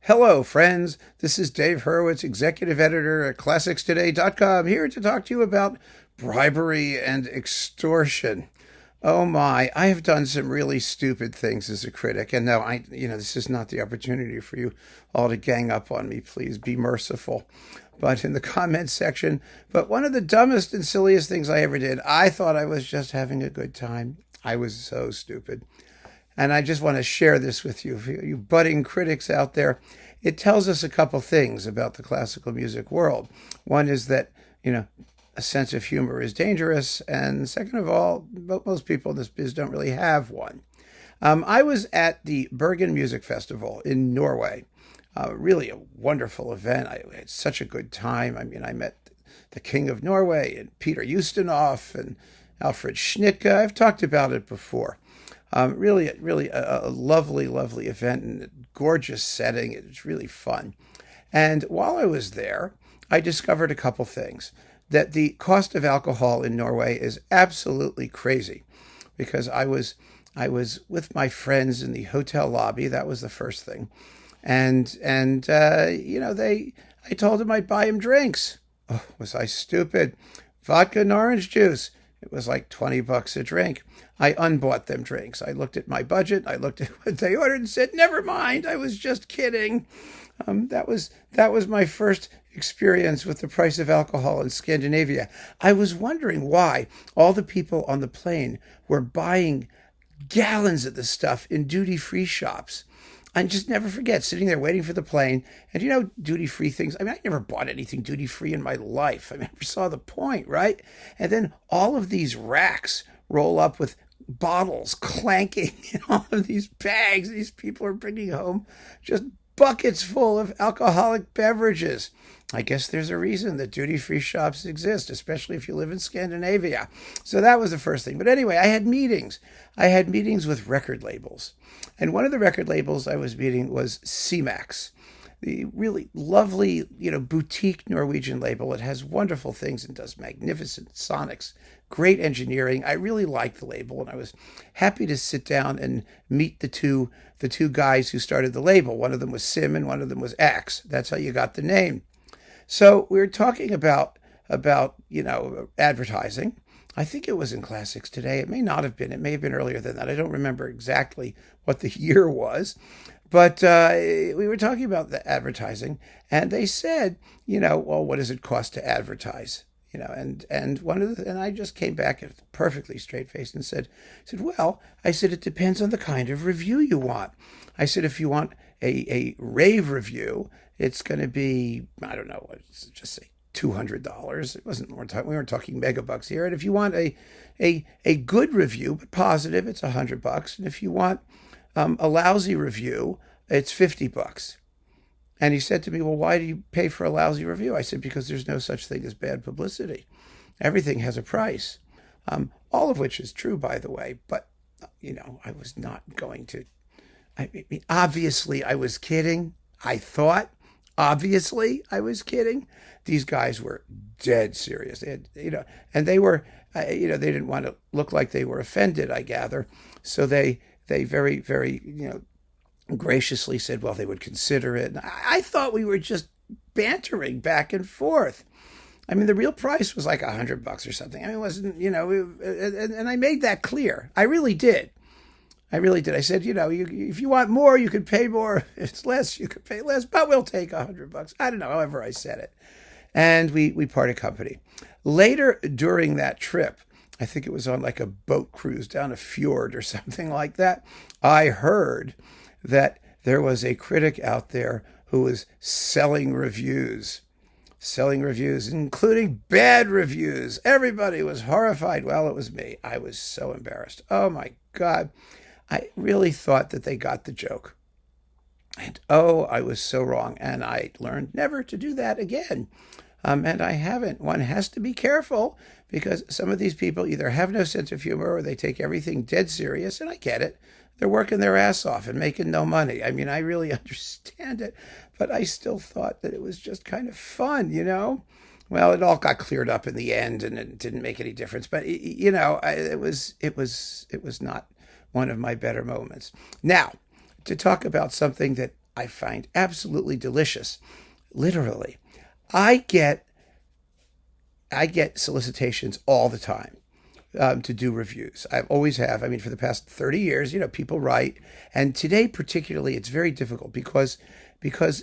Hello, friends. This is Dave Hurwitz, executive editor at ClassicsToday.com, here to talk to you about bribery and extortion. Oh my, I have done some really stupid things as a critic, and no, this is not the opportunity for you all to gang up on me. Please be merciful. But in the comments section, but one of the dumbest and silliest things I ever did, I thought I was just having a good time. I was so stupid. And I just want to share this with you, you budding critics out there. It tells us a couple things about the classical music world. One is that, a sense of humor is dangerous. And second of all, most people in this biz don't really have one. I was at the Bergen Music Festival in Norway. Really a wonderful event. I had such a good time. I met the King of Norway and Peter Ustinov and Alfred Schnittke. I've talked about it before. Really a lovely, lovely event and a gorgeous setting. It was really fun. And while I was there, I discovered a couple things. That the cost of alcohol in Norway is absolutely crazy, because I was with my friends in the hotel lobby. That was the first thing, and I told them I'd buy them drinks. Oh, was I stupid? Vodka and orange juice. It was like $20 a drink. I unbought them drinks. I looked at my budget. I looked at what they ordered and said, "Never mind. I was just kidding." That was my first experience with the price of alcohol in Scandinavia. I was wondering why all the people on the plane were buying gallons of this stuff in duty-free shops. I just never forget sitting there waiting for the plane. And duty-free things. I never bought anything duty-free in my life. I never saw the point, right? And then all of these racks roll up with bottles clanking in all of these bags. These people are bringing home just buckets full of alcoholic beverages. I guess there's a reason that duty-free shops exist, especially if you live in Scandinavia. So that was the first thing. But anyway, I had meetings. I had meetings with record labels. And one of the record labels I was meeting was CMAX, the really lovely, boutique Norwegian label. It has wonderful things and does magnificent sonics, great engineering. I really liked the label, and I was happy to sit down and meet the two guys who started the label. One of them was Sim and one of them was Axe. That's how you got the name. So we were talking about advertising. I think it was in Classics Today. It may not have been. It may have been earlier than that. I don't remember exactly what the year was. But we were talking about the advertising, and they said, well, what does it cost to advertise? And I just came back perfectly straight faced and said, it depends on the kind of review you want. I said, if you want a rave review, it's going to be, I don't know, let's just say $200. It wasn't more time. We weren't talking megabucks here. And if you want a good review but positive, it's $100. And if you want a lousy review, it's $50. And he said to me, well, why do you pay for a lousy review? I said, because there's no such thing as bad publicity. Everything has a price. All of which is true, by the way. But, I was not going to. Obviously, I was kidding. I thought, obviously, I was kidding. These guys were dead serious. They had, and they were, they didn't want to look like they were offended, I gather. So they very, very, graciously said, well, they would consider it. And I thought we were just bantering back and forth. The real price was like $100 or something. It wasn't, and I made that clear. I really did. I said, if you want more, you could pay more. If it's less, you could pay less, but we'll take $100. I don't know, however I said it. And we parted company. Later during that trip, I think it was on like a boat cruise down a fjord or something like that, I heard that there was a critic out there who was selling reviews, including bad reviews. Everybody was horrified. Well, it was me. I was so embarrassed. Oh my God. I really thought that they got the joke. And I was so wrong. And I learned never to do that again. And I haven't. One has to be careful, because some of these people either have no sense of humor or they take everything dead serious. And I get it. They're working their ass off and making no money. I really understand it. But I still thought that it was just kind of fun, Well, it all got cleared up in the end, and it didn't make any difference. But, it was not one of my better moments. Now, to talk about something that I find absolutely delicious. Literally, I get I get solicitations all the time to do reviews. I always have. I mean, for the past 30 years, people write, and today particularly, it's very difficult because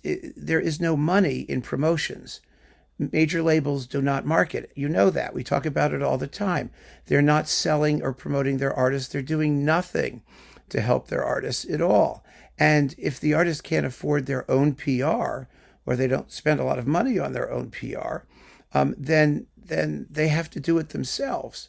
there is no money in promotions. Major labels do not market it. You know that. We talk about it all the time. They're not selling or promoting their artists. They're doing nothing to help their artists at all. And if the artist can't afford their own PR, or they don't spend a lot of money on their own PR, then they have to do it themselves.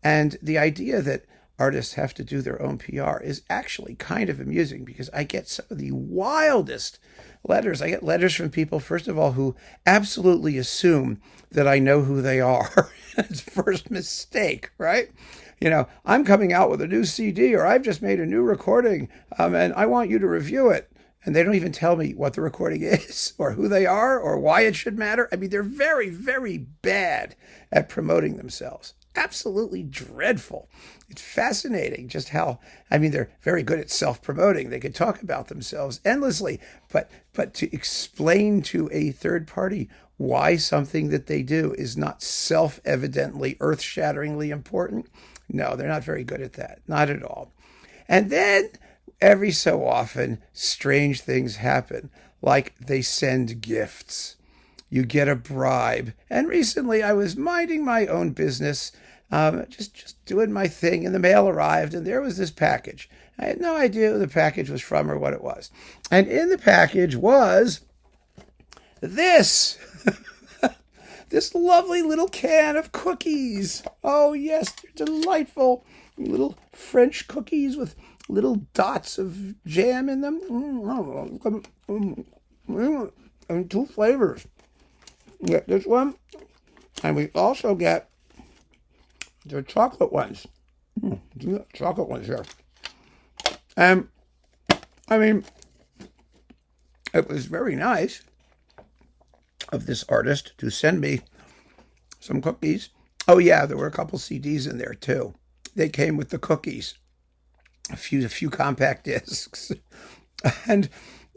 And the idea that artists have to do their own PR is actually kind of amusing, because I get some of the wildest letters. I get letters from people, first of all, who absolutely assume that I know who they are. It's first mistake, right? I'm coming out with a new CD, or I've just made a new recording, and I want you to review it. And they don't even tell me what the recording is, or who they are, or why it should matter. I mean, they're very, very bad at promoting themselves. Absolutely dreadful. It's fascinating just how, they're very good at self-promoting. They could talk about themselves endlessly, but to explain to a third party why something that they do is not self-evidently, earth-shatteringly important, no, they're not very good at that. Not at all. And then every so often, strange things happen, like they send gifts. You get a bribe. And recently I was minding my own business, just doing my thing, and the mail arrived, and there was this package. I had no idea who the package was from or what it was. And in the package was this. This lovely little can of cookies. Oh, yes, they're delightful. Little French cookies with little dots of jam in them. And two flavors. We get this one, and we also get the chocolate ones. Chocolate ones here. And, it was very nice of this artist to send me some cookies. Oh, yeah, there were a couple CDs in there, too. They came with the cookies. A few compact discs. And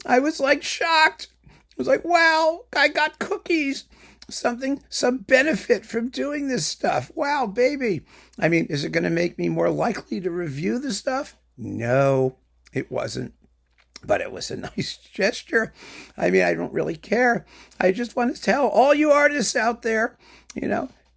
I was shocked. I was like, wow, I got cookies. Some benefit from doing this stuff. Wow, baby. Is it going to make me more likely to review the stuff? No, it wasn't. But it was a nice gesture. I don't really care. I just want to tell all you artists out there,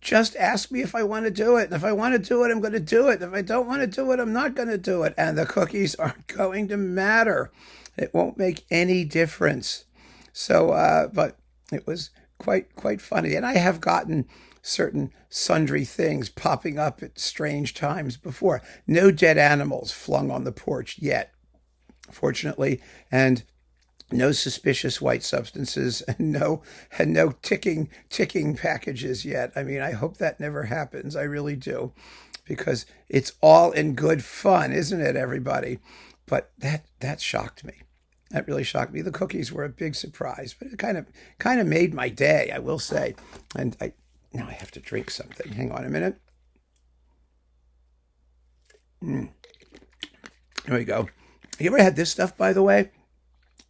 just ask me if I want to do it. And if I want to do it, I'm going to do it. If I don't want to do it, I'm not going to do it. And the cookies aren't going to matter. It won't make any difference. So, but it was quite funny. And I have gotten certain sundry things popping up at strange times before. No dead animals flung on the porch yet, fortunately, and no suspicious white substances, and no ticking packages yet. I hope that never happens. I really do, because it's all in good fun, isn't it, everybody? But that shocked me. That really shocked me. The cookies were a big surprise, but it kind of made my day, I will say. And now I have to drink something. Hang on a minute. There we go. You ever had this stuff, by the way?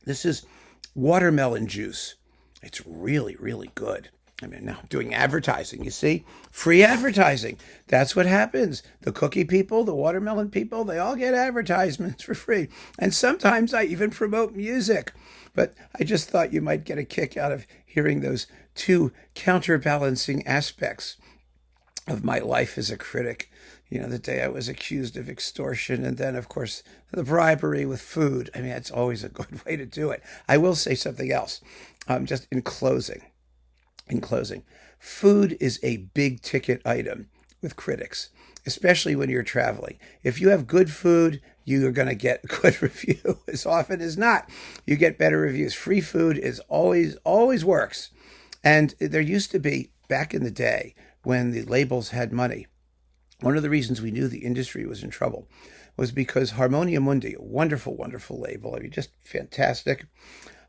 This is watermelon juice. It's really, really good. Now I'm doing advertising, you see? Free advertising. That's what happens. The cookie people, the watermelon people, they all get advertisements for free. And sometimes I even promote music. But I just thought you might get a kick out of hearing those two counterbalancing aspects of my life as a critic. The day I was accused of extortion, and then, of course, the bribery with food. That's always a good way to do it. I will say something else, just in closing. Food is a big ticket item with critics, especially when you're traveling. If you have good food, you are going to get a good review. As often as not, you get better reviews. Free food is always works. And there used to be, back in the day, when the labels had money, one of the reasons we knew the industry was in trouble was because Harmonia Mundi, a wonderful, wonderful label, just fantastic,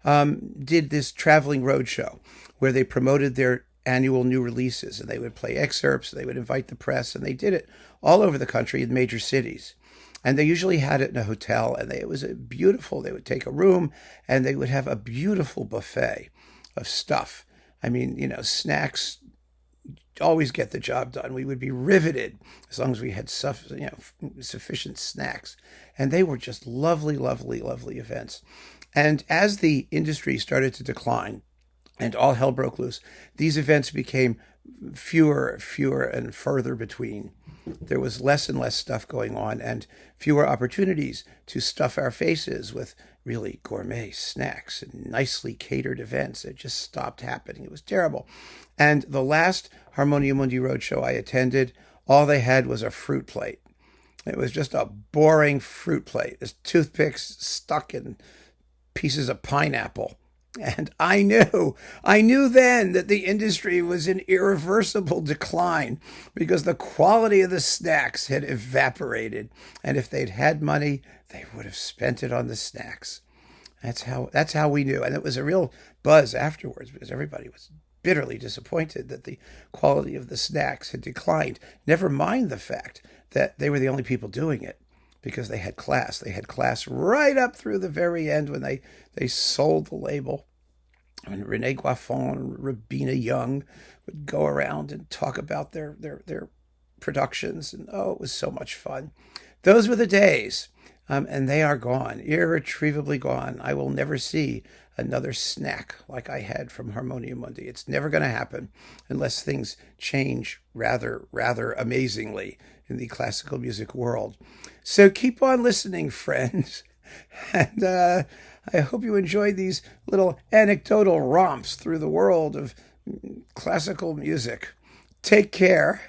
did this traveling roadshow where they promoted their annual new releases, and they would play excerpts, they would invite the press, and they did it all over the country in major cities. And they usually had it in a hotel, and it was beautiful. They would take a room, and they would have a beautiful buffet of stuff. I mean, snacks always get the job done. We would be riveted as long as we had sufficient snacks. And they were just lovely, lovely, lovely events. And as the industry started to decline and all hell broke loose, these events became fewer, fewer, and further between. There was less and less stuff going on and fewer opportunities to stuff our faces with really gourmet snacks and nicely catered events. It just stopped happening. It was terrible. And the last Harmonia Mundi Roadshow I attended, all they had was a fruit plate. It was just a boring fruit plate. There's toothpicks stuck in pieces of pineapple. And I knew then that the industry was in irreversible decline because the quality of the snacks had evaporated. And if they'd had money, they would have spent it on the snacks. That's how we knew. And it was a real buzz afterwards because everybody was bitterly disappointed that the quality of the snacks had declined. Never mind the fact that they were the only people doing it because they had class. They had class right up through the very end when they sold the label. And René Goiffon and Rabina Young would go around and talk about their productions. And it was so much fun. Those were the days. And they are gone, irretrievably gone. I will never see another snack like I had from Harmonia Mundi. It's never going to happen unless things change rather amazingly in the classical music world. So keep on listening, friends. And I hope you enjoyed these little anecdotal romps through the world of classical music. Take care.